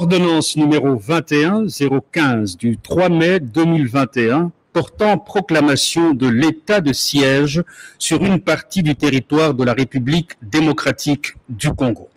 L'ordonnance numéro 21-015 du 3 mai 2021 portant proclamation de l'état de siège sur une partie du territoire de la République démocratique du Congo.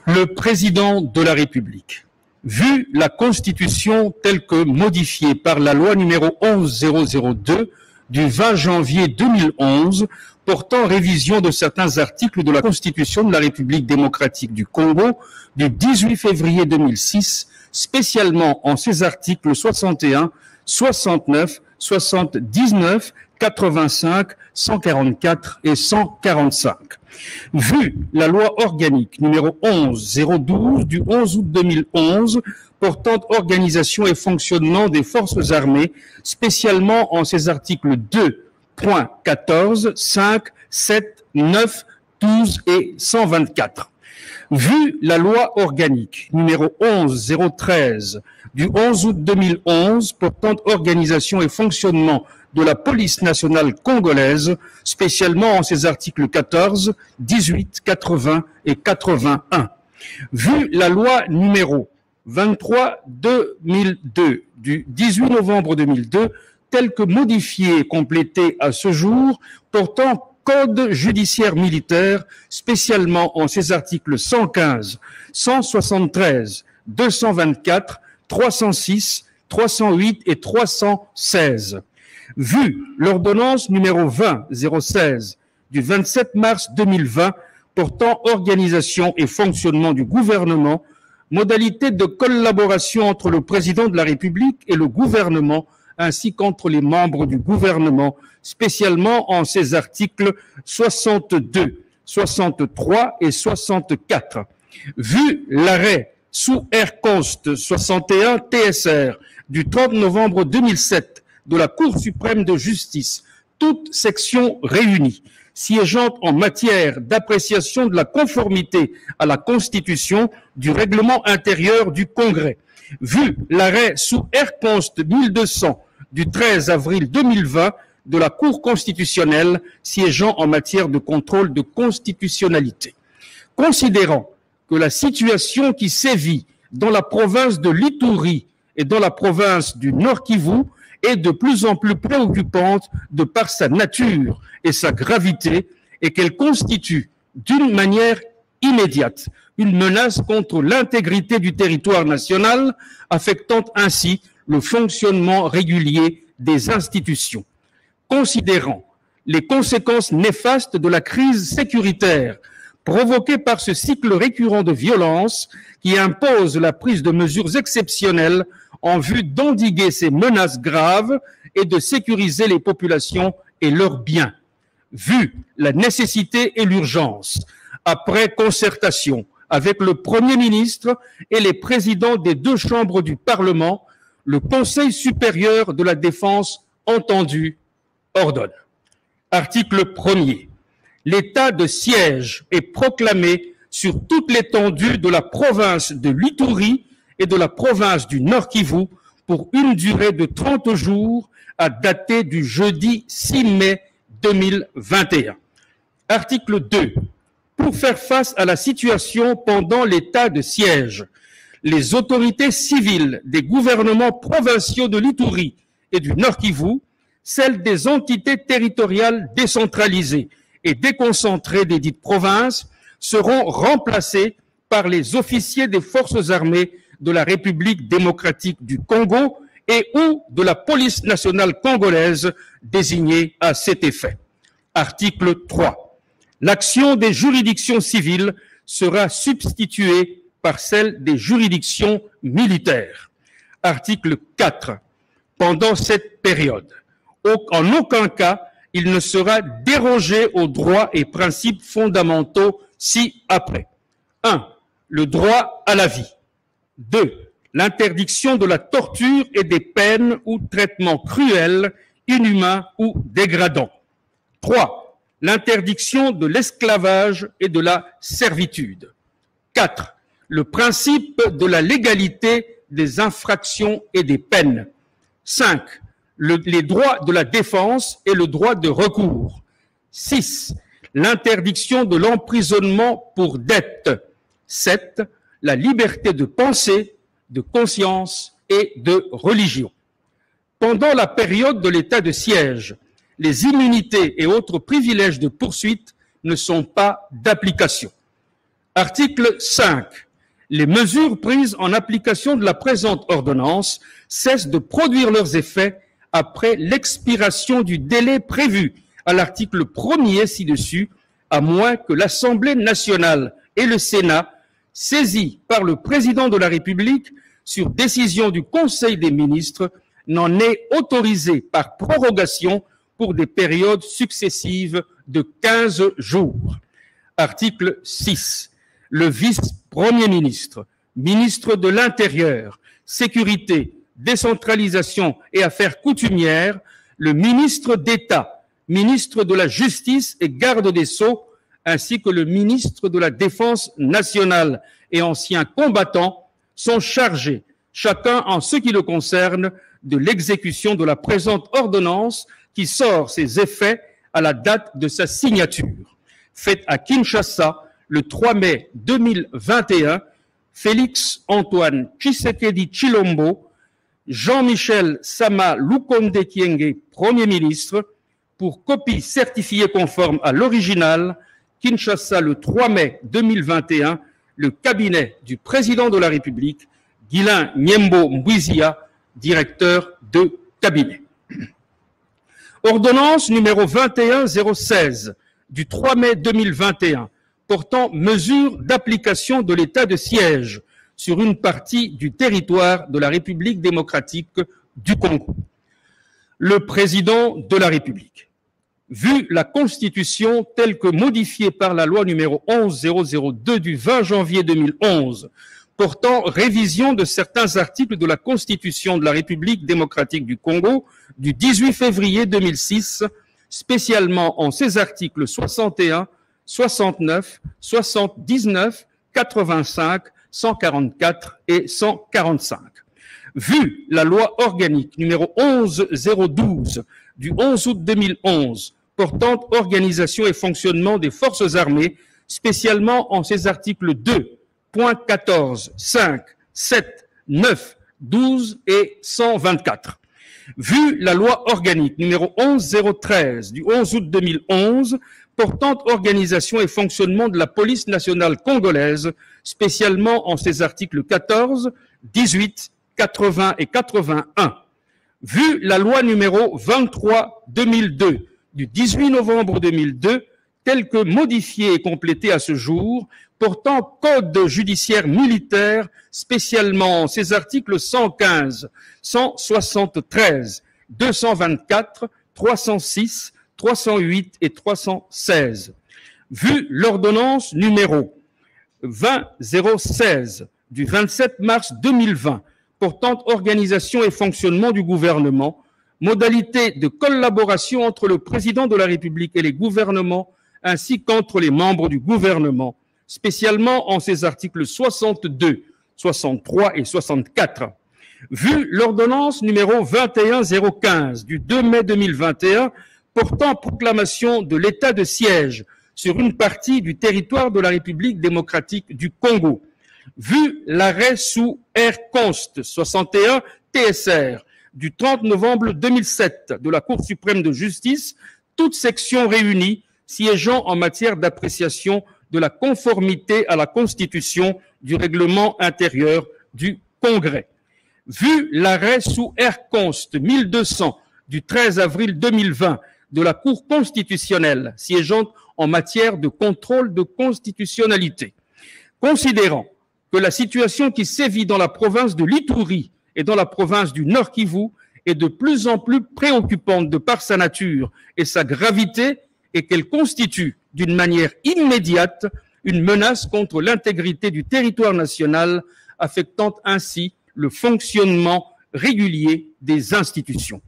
Le président de la République, vu la Constitution telle que modifiée par la loi numéro 11002 du 20 janvier 2011 portant révision de certains articles de la Constitution de la République démocratique du Congo du 18 février 2006, spécialement en ses articles 61, 69, 79, 85, 144 et 145. Vu la loi organique numéro 11012 du 11 août 2011 portant organisation et fonctionnement des forces armées, spécialement en ses articles 2.14, 5, 7, 9, 12 et 124. Vu la loi organique numéro 11013 du 11 août 2011 portant organisation et fonctionnement de la police nationale congolaise, spécialement en ses articles 14, 18, 80 et 81. Vu la loi numéro 23-2002 du 18 novembre 2002, telle que modifiée et complétée à ce jour, portant Code judiciaire militaire, spécialement en ses articles 115, 173, 224, 306, 308 et 316. Vu l'ordonnance numéro 20-016 du 27 mars 2020 portant organisation et fonctionnement du gouvernement, modalités de collaboration entre le président de la République et le gouvernement, ainsi qu'entre les membres du gouvernement, spécialement en ses articles 62, 63 et 64. Vu l'arrêt sous R-Const 61 TSR du 30 novembre 2007 de la Cour suprême de justice, toutes sections réunies, siégeant en matière d'appréciation de la conformité à la Constitution du règlement intérieur du Congrès. Vu l'arrêt sous R-Const 1200 du 13 avril 2020 de la Cour constitutionnelle siégeant en matière de contrôle de constitutionnalité. Considérant que la situation qui sévit dans la province de l'Ituri et dans la province du Nord Kivu est de plus en plus préoccupante de par sa nature et sa gravité et qu'elle constitue d'une manière immédiate une menace contre l'intégrité du territoire national, affectant ainsi le fonctionnement régulier des institutions. Considérant les conséquences néfastes de la crise sécuritaire provoquée par ce cycle récurrent de violence qui impose la prise de mesures exceptionnelles en vue d'endiguer ces menaces graves et de sécuriser les populations et leurs biens. Vu la nécessité et l'urgence, après concertation avec le Premier ministre et les présidents des deux chambres du Parlement, le Conseil supérieur de la défense entendu ordonne. Article 1er. L'état de siège est proclamé sur toute l'étendue de la province de l'Ituri et de la province du Nord Kivu pour une durée de 30 jours à dater du jeudi 6 mai 2021. Article 2. Pour faire face à la situation pendant l'état de siège, les autorités civiles des gouvernements provinciaux de l'Ituri et du Nord Kivu, celles des entités territoriales décentralisées et déconcentrées des dites provinces, seront remplacées par les officiers des forces armées de la République démocratique du Congo et ou de la police nationale congolaise désignée à cet effet. Article 3. L'action des juridictions civiles sera substituée par celle des juridictions militaires. Article 4. Pendant cette période, en aucun cas, il ne sera dérogé aux droits et principes fondamentaux ci-après. 1. Le droit à la vie. 2. L'interdiction de la torture et des peines ou traitements cruels, inhumains ou dégradants. 3. L'interdiction de l'esclavage et de la servitude. 4. Le principe de la légalité des infractions et des peines. 5. Les droits de la défense et le droit de recours. 6. L'interdiction de l'emprisonnement pour dette. 7. La liberté de penser de conscience et de religion. Pendant la période de l'état de siège, les immunités et autres privilèges de poursuite ne sont pas d'application. Article 5. Les mesures prises en application de la présente ordonnance cessent de produire leurs effets après l'expiration du délai prévu à l'article 1er ci-dessus, à moins que l'Assemblée nationale et le Sénat, saisis par le président de la République sur décision du Conseil des ministres, n'en aient autorisé par prorogation pour des périodes successives de 15 jours. Article 6. Le vice-premier ministre, ministre de l'Intérieur, Sécurité, Décentralisation et Affaires coutumières, le ministre d'État, ministre de la Justice et garde des Sceaux, ainsi que le ministre de la Défense nationale et anciens combattants sont chargés, chacun en ce qui le concerne, de l'exécution de la présente ordonnance qui sort ses effets à la date de sa signature. Faite à Kinshasa le 3 mai 2021, Félix Antoine Tshisekedi Tshilombo, Jean-Michel Sama Lukonde Kyenge, Premier ministre, pour copie certifiée conforme à l'original, Kinshasa le 3 mai 2021, le cabinet du président de la République, Guilain Nyembo Mbouizia, directeur de cabinet. Ordonnance numéro 21016 du 3 mai 2021 portant mesures d'application de l'état de siège sur une partie du territoire de la République démocratique du Congo. Le président de la République, vu la Constitution telle que modifiée par la loi numéro 11002 du 20 janvier 2011, portant révision de certains articles de la Constitution de la République démocratique du Congo du 18 février 2006, spécialement en ses articles 61, 69, 79, 85, 144 et 145. Vu la loi organique numéro 11012 du 11 août 2011 portant organisation et fonctionnement des forces armées, spécialement en ses articles 2.14, 5, 7, 9, 12 et 124. Vu la loi organique numéro 11013 du 11 août 2011 portant organisation et fonctionnement de la police nationale congolaise, spécialement en ses articles 14, 18, 80 et 81. Vu la loi numéro 23/2002 du 18 novembre 2002, telle que modifiée et complétée à ce jour, portant code judiciaire militaire, spécialement en ses articles 115, 173, 224, 306, 308 et 316. Vu l'ordonnance numéro 20016 du 27 mars 2020 portant organisation et fonctionnement du gouvernement, modalités de collaboration entre le président de la République et les gouvernements, ainsi qu'entre les membres du gouvernement, spécialement en ses articles 62, 63 et 64. Vu l'ordonnance numéro 21015 du 2 mai 2021 portant proclamation de l'état de siège sur une partie du territoire de la République démocratique du Congo, vu l'arrêt sous R-Const 61 TSR du 30 novembre 2007 de la Cour suprême de justice, toutes sections réunies siégeant en matière d'appréciation de la conformité à la Constitution du règlement intérieur du Congrès. Vu l'arrêt sous R-Const 1200 du 13 avril 2020 de la Cour constitutionnelle siégeant en matière de contrôle de constitutionnalité, considérant que la situation qui sévit dans la province de l'Ituri et dans la province du Nord Kivu est de plus en plus préoccupante de par sa nature et sa gravité et qu'elle constitue d'une manière immédiate une menace contre l'intégrité du territoire national, affectant ainsi le fonctionnement régulier des institutions.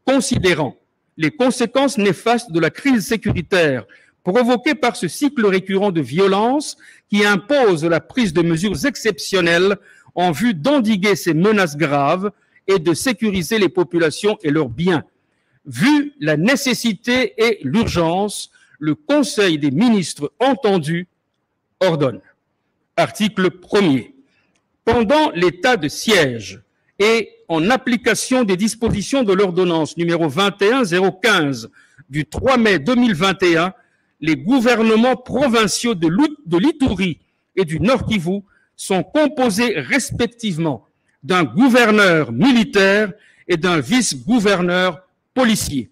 Considérant les conséquences néfastes de la crise sécuritaire provoquée par ce cycle récurrent de violence qui impose la prise de mesures exceptionnelles en vue d'endiguer ces menaces graves et de sécuriser les populations et leurs biens. Vu la nécessité et l'urgence, le Conseil des ministres entendu ordonne. Article 1er. Pendant l'état de siège et en application des dispositions de l'ordonnance numéro 21015 du 3 mai 2021, les gouvernements provinciaux de l'Ituri et du Nord Kivu sont composés respectivement d'un gouverneur militaire et d'un vice-gouverneur policier.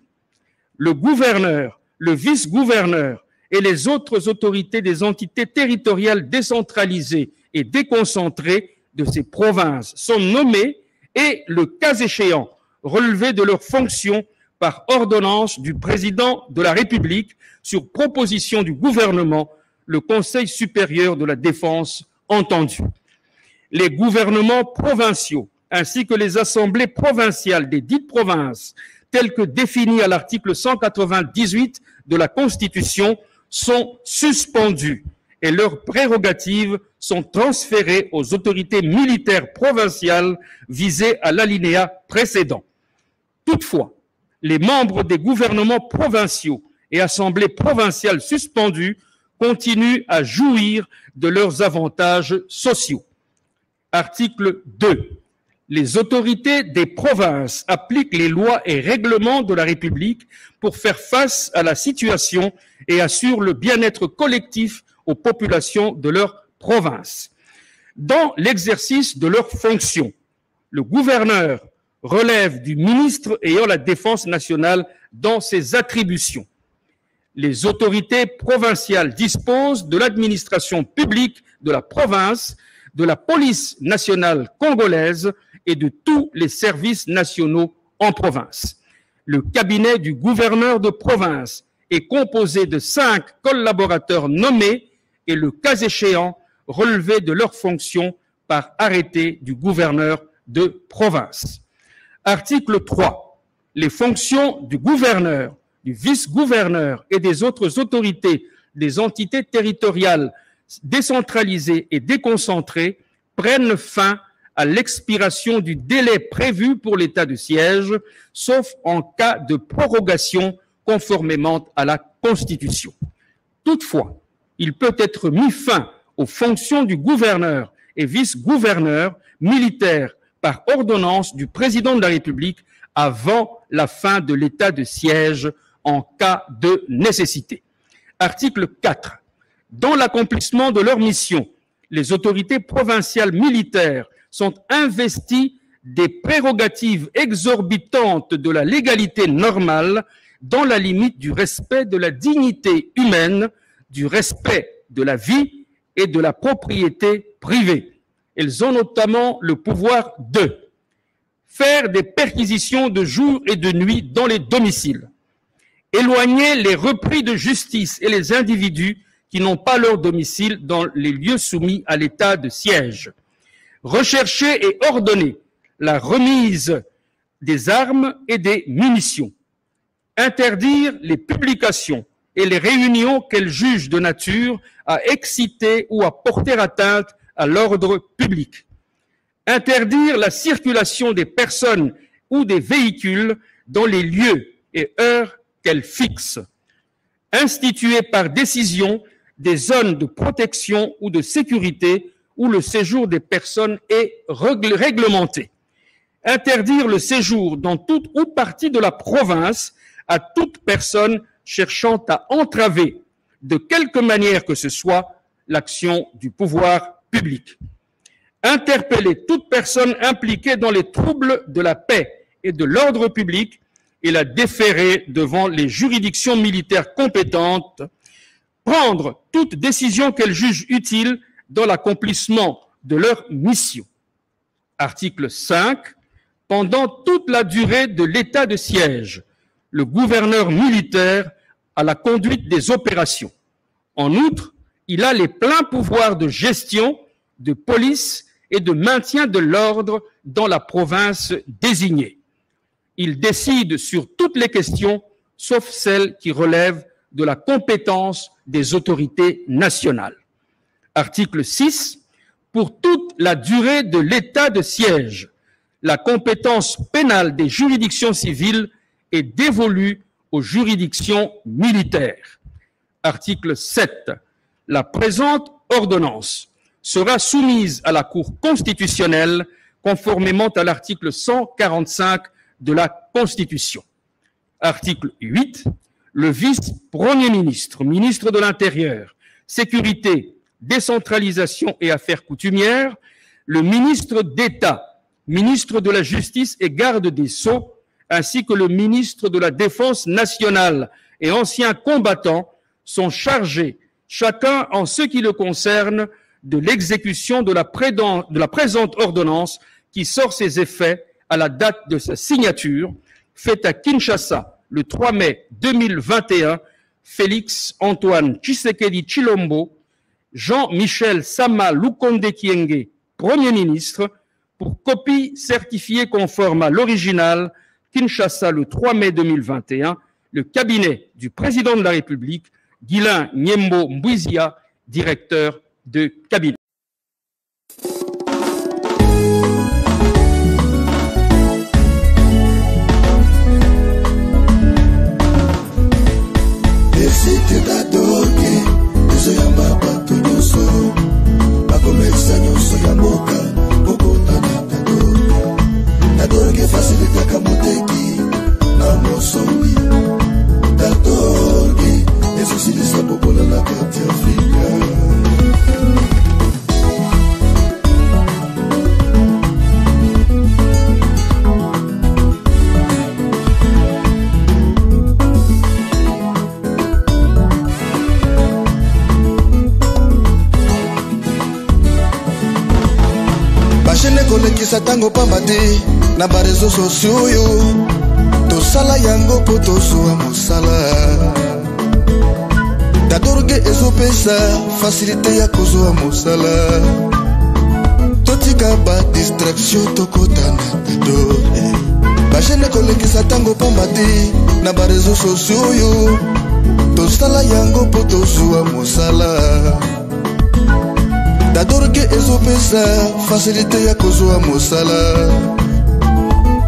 Le gouverneur, le vice-gouverneur et les autres autorités des entités territoriales décentralisées et déconcentrées de ces provinces sont nommés et, le cas échéant, relevés de leurs fonctions par ordonnance du président de la République sur proposition du gouvernement, le Conseil supérieur de la défense entendu. Les gouvernements provinciaux ainsi que les assemblées provinciales des dites provinces, telles que définies à l'article 198 de la Constitution, sont suspendues et leurs prérogatives sont transférées aux autorités militaires provinciales visées à l'alinéa précédent. Toutefois, les membres des gouvernements provinciaux et assemblées provinciales suspendues continuent à jouir de leurs avantages sociaux. Article 2. Les autorités des provinces appliquent les lois et règlements de la République pour faire face à la situation et assurent le bien-être collectif aux populations de leur province. Dans l'exercice de leurs fonctions, le gouverneur relève du ministre ayant la défense nationale dans ses attributions. Les autorités provinciales disposent de l'administration publique de la province, de la police nationale congolaise et de tous les services nationaux en province. Le cabinet du gouverneur de province est composé de 5 collaborateurs nommés et, le cas échéant, relevés de leurs fonctions par arrêté du gouverneur de province. Article 3. Les fonctions du gouverneur, du vice-gouverneur et des autres autorités des entités territoriales décentralisées et déconcentrées prennent fin à l'expiration du délai prévu pour l'état de siège, sauf en cas de prorogation conformément à la Constitution. Toutefois, il peut être mis fin aux fonctions du gouverneur et vice-gouverneur militaire par ordonnance du président de la République avant la fin de l'état de siège en cas de nécessité. Article 4. Dans l'accomplissement de leur mission, les autorités provinciales militaires sont investies des prérogatives exorbitantes de la légalité normale dans la limite du respect de la dignité humaine, du respect de la vie et de la propriété privée. Elles ont notamment le pouvoir de faire des perquisitions de jour et de nuit dans les domiciles, éloigner les repris de justice et les individus qui n'ont pas leur domicile dans les lieux soumis à l'état de siège, rechercher et ordonner la remise des armes et des munitions, interdire les publications et les réunions qu'elles jugent de nature à exciter ou à porter atteinte à l'ordre public, interdire la circulation des personnes ou des véhicules dans les lieux et heures qu'elles fixent, instituer par décision des zones de protection ou de sécurité où le séjour des personnes est réglementé, interdire le séjour dans toute ou partie de la province à toute personne cherchant à entraver, de quelque manière que ce soit, l'action du pouvoir public. Interpeller toute personne impliquée dans les troubles de la paix et de l'ordre public et la déférer devant les juridictions militaires compétentes, prendre toute décision qu'elles jugent utile dans l'accomplissement de leur mission. Article 5. Pendant toute la durée de l'état de siège, le gouverneur militaire a la conduite des opérations. En outre, il a les pleins pouvoirs de gestion, de police et de maintien de l'ordre dans la province désignée. Il décide sur toutes les questions, sauf celles qui relèvent de la compétence des autorités nationales. Article 6. Pour toute la durée de l'état de siège, la compétence pénale des juridictions civiles est dévolue aux juridictions militaires. Article 7. La présente ordonnance sera soumise à la Cour constitutionnelle conformément à l'article 145 de la Constitution. Article 8. Le vice-premier ministre, ministre de l'Intérieur, Sécurité, Décentralisation et Affaires coutumières, le ministre d'État, ministre de la Justice et garde des Sceaux, ainsi que le ministre de la Défense nationale et anciens combattants sont chargés, chacun en ce qui le concerne, de l'exécution de la présente ordonnance qui sort ses effets à la date de sa signature, faite à Kinshasa le 3 mai 2021, Félix Antoine Tshisekedi Tshilombo, Jean-Michel Sama Lukonde Kyenge, Premier ministre, pour copie certifiée conforme à l'original, Kinshasa le 3 mai 2021, le cabinet du président de la République, Guilain Nyembo Mbouizia, directeur de cabinet. Tango pambate na ba réseaux sociaux yo tosala yango po tozwa mosala dadorge ezopesa facilité ya kozwa mosala totika ba distraction tokotana dadore bajene kolekisa tango pambate na ba réseaux sociaux yo tosala yango po tozwa mosala dadorge ezopesa facilité ya kozwa mosala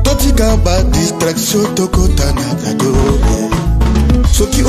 totika ba distraction tokotana dadore soki